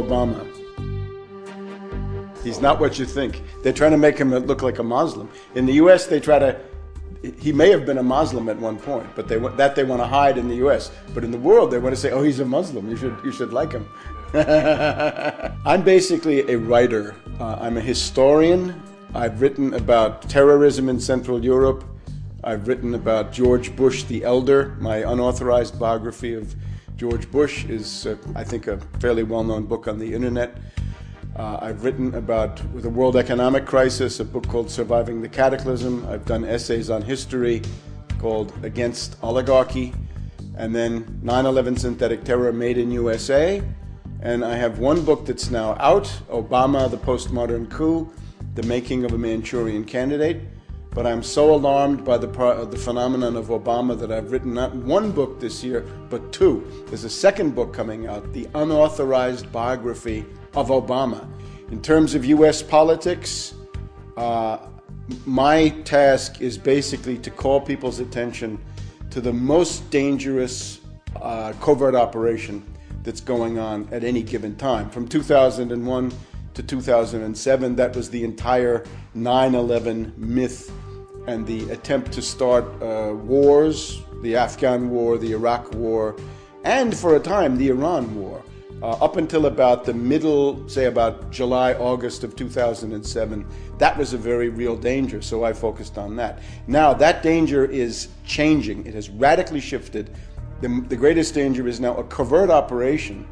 Obama. He's not what you think. They're trying to make him look like a Muslim. In the U.S., he may have been a Muslim at one point, but they want to hide in the U.S. But in the world, they want to say, oh, he's a Muslim. You should like him. I'm basically a writer. I'm a historian. I've written about terrorism in Central Europe. I've written about George Bush the Elder. My unauthorized biography of George Bush is, I think, a fairly well-known book on the internet. I've written about the world economic crisis, a book called Surviving the Cataclysm. I've done essays on history called Against Oligarchy, and then 9/11 Synthetic Terror Made in USA. And I have one book that's now out, Obama, the Postmodern Coup, The Making of a Manchurian Candidate. But I'm so alarmed by the phenomenon of Obama that I've written not one book this year, but two. There's a second book coming out, The Unauthorized Biography of Obama. In terms of U.S. politics, my task is basically to call people's attention to the most dangerous covert operation that's going on at any given time. From 2001 to 2007, that was the entire 9/11 myth and the attempt to start wars, the Afghan war, the Iraq war, and for a time, the Iran war. Up until about the middle, say about July, August of 2007, that was a very real danger, so I focused on that. Now, that danger is changing. It has radically shifted. The greatest danger is now a covert operation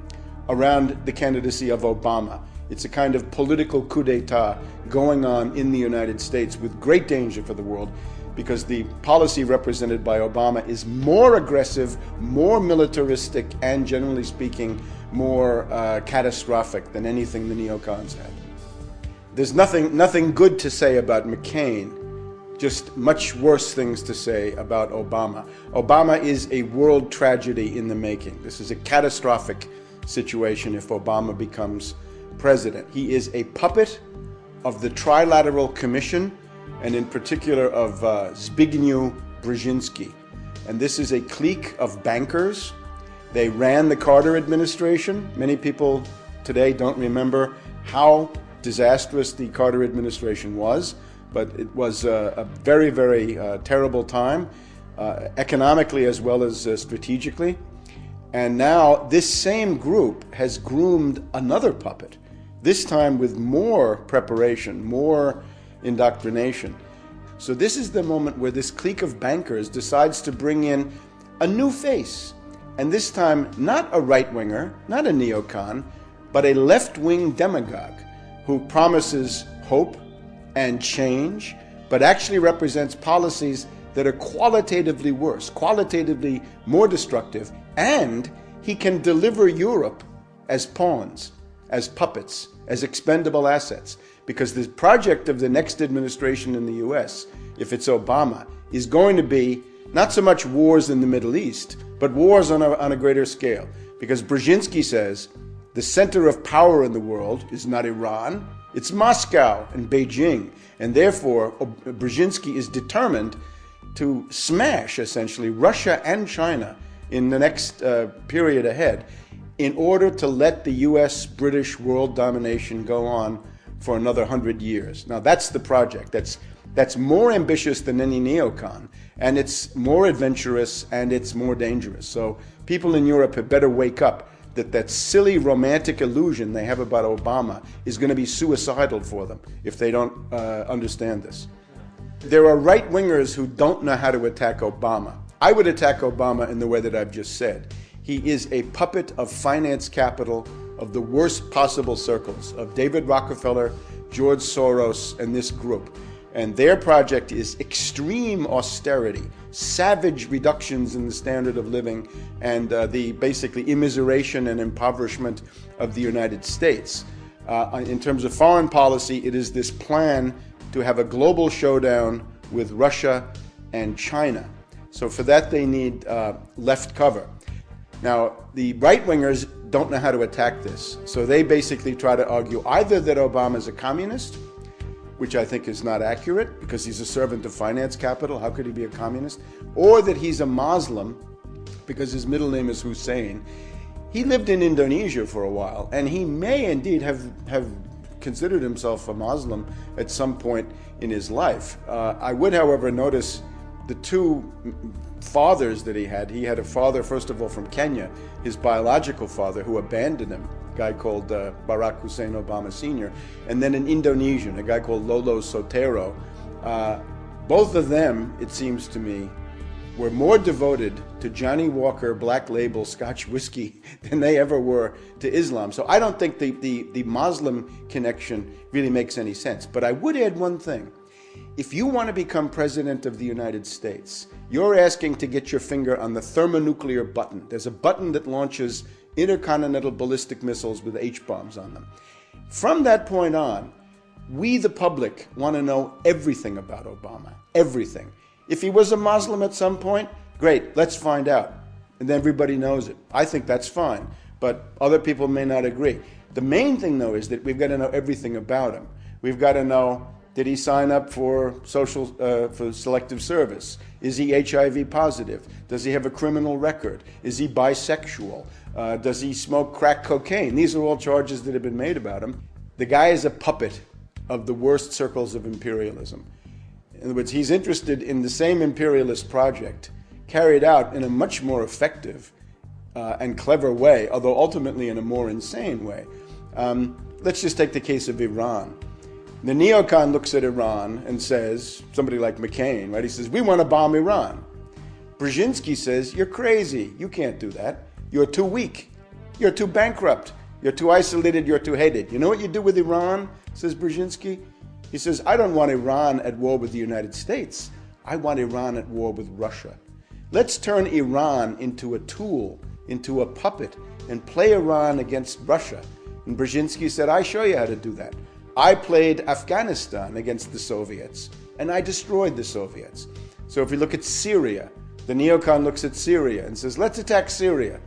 around the candidacy of Obama. It's a kind of political coup d'etat going on in the United States with great danger for the world, because the policy represented by Obama is more aggressive, more militaristic, and generally speaking, more catastrophic than anything the neocons had. There's nothing good to say about McCain, just much worse things to say about Obama. Obama is a world tragedy in the making. This is a catastrophic situation if Obama becomes president. He is a puppet of the Trilateral Commission, and in particular of Zbigniew Brzezinski. And this is a clique of bankers. They ran the Carter administration. Many people today don't remember how disastrous the Carter administration was, but it was a very, very terrible time, economically as well as strategically. And now this same group has groomed another puppet, this time with more preparation, more indoctrination. So this is the moment where this clique of bankers decides to bring in a new face. And this time, not a right-winger, not a neocon, but a left-wing demagogue who promises hope and change, but actually represents policies that are qualitatively worse, qualitatively more destructive, and he can deliver Europe as pawns, as puppets, as expendable assets. Because the project of the next administration in the US, if it's Obama, is going to be not so much wars in the Middle East, but wars on a greater scale. Because Brzezinski says the center of power in the world is not Iran, it's Moscow and Beijing. And therefore, Brzezinski is determined to smash, essentially, Russia and China in the next period ahead in order to let the US-British world domination go on for another 100 years. Now, that's the project. That's more ambitious than any neocon, and it's more adventurous, and it's more dangerous. So people in Europe had better wake up that silly romantic illusion they have about Obama is going to be suicidal for them if they don't understand this. There are right-wingers who don't know how to attack Obama. I would attack Obama in the way that I've just said. He is a puppet of finance capital of the worst possible circles, of David Rockefeller, George Soros, and this group. And their project is extreme austerity, savage reductions in the standard of living, and the basically immiseration and impoverishment of the United States. In terms of foreign policy, it is this plan to have a global showdown with Russia and China. So for that, they need left cover. Now, the right-wingers don't know how to attack this. So they basically try to argue either that Obama is a communist, which I think is not accurate because he's a servant of finance capital. How could he be a communist? Or that he's a Muslim because his middle name is Hussein. he lived in Indonesia for a while, and he may indeed have considered himself a Muslim at some point in his life. I would, however, notice the two fathers that he had. He had a father, first of all, from Kenya, his biological father, who abandoned him, a guy called Barack Hussein Obama Sr., and then an Indonesian, a guy called Lolo Sotero. Both of them, it seems to me, were more devoted to Johnny Walker Black Label Scotch whiskey than they ever were to Islam. So I don't think the Muslim connection really makes any sense. But I would add one thing. If you want to become president of the United States, you're asking to get your finger on the thermonuclear button. There's a button that launches intercontinental ballistic missiles with H-bombs on them. From that point on, we, the public, want to know everything about Obama. Everything. If he was a Muslim at some point, great, let's find out. And then everybody knows it. I think that's fine, but other people may not agree. The main thing, though, is that we've got to know everything about him. We've got to know, did he sign up for for selective service? Is he HIV positive? Does he have a criminal record? Is he bisexual? Does he smoke crack cocaine? These are all charges that have been made about him. The guy is a puppet of the worst circles of imperialism. In other words, he's interested in the same imperialist project carried out in a much more effective and clever way, although ultimately in a more insane way. Let's just take the case of Iran. The neocon looks at Iran and says, somebody like McCain, right? He says, we want to bomb Iran. Brzezinski says, you're crazy. You can't do that. You're too weak. You're too bankrupt. You're too isolated. You're too hated. You know what you do with Iran, says Brzezinski? He says, I don't want Iran at war with the United States. I want Iran at war with Russia. Let's turn Iran into a tool, into a puppet, and play Iran against Russia. And Brzezinski said, I show you how to do that. I played Afghanistan against the Soviets, and I destroyed the Soviets. So if we look at Syria, the neocon looks at Syria and says, let's attack Syria.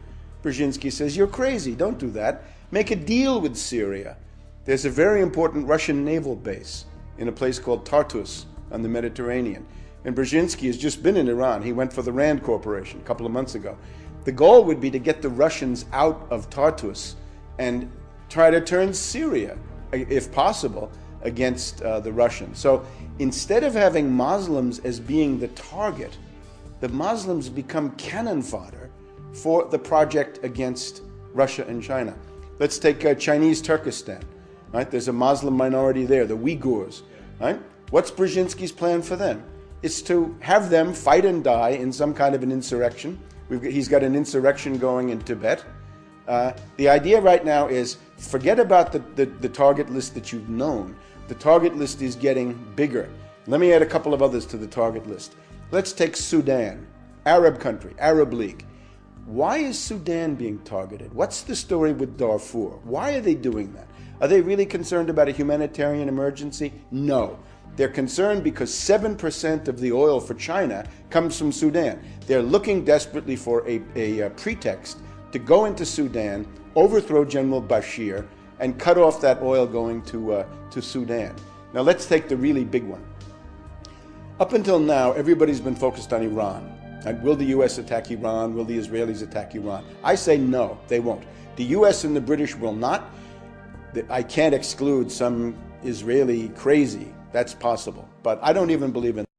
Brzezinski says, you're crazy, don't do that. Make a deal with Syria. There's a very important Russian naval base in a place called Tartus on the Mediterranean. And Brzezinski has just been in Iran. He went for the Rand Corporation a couple of months ago. The goal would be to get the Russians out of Tartus and try to turn Syria, if possible, against the Russians. So instead of having Muslims as being the target, the Muslims become cannon fodder for the project against Russia and China. Let's take Chinese Turkestan. Right? There's a Muslim minority there, the Uyghurs. Right? What's Brzezinski's plan for them? It's to have them fight and die in some kind of an insurrection. He's got an insurrection going in Tibet. The idea right now is forget about the target list that you've known. The target list is getting bigger. Let me add a couple of others to the target list. Let's take Sudan, Arab country, Arab League. Why is Sudan being targeted? What's the story with Darfur? Why are they doing that? Are they really concerned about a humanitarian emergency? No. They're concerned because 7% of the oil for China comes from Sudan. They're looking desperately for a pretext to go into Sudan, overthrow General Bashir, and cut off that oil going to Sudan. Now let's take the really big one. Up until now, everybody's been focused on Iran. And will the U.S. attack Iran? Will the Israelis attack Iran? I say no, they won't. The U.S. and the British will not. I can't exclude some Israeli crazy. That's possible. But I don't even believe in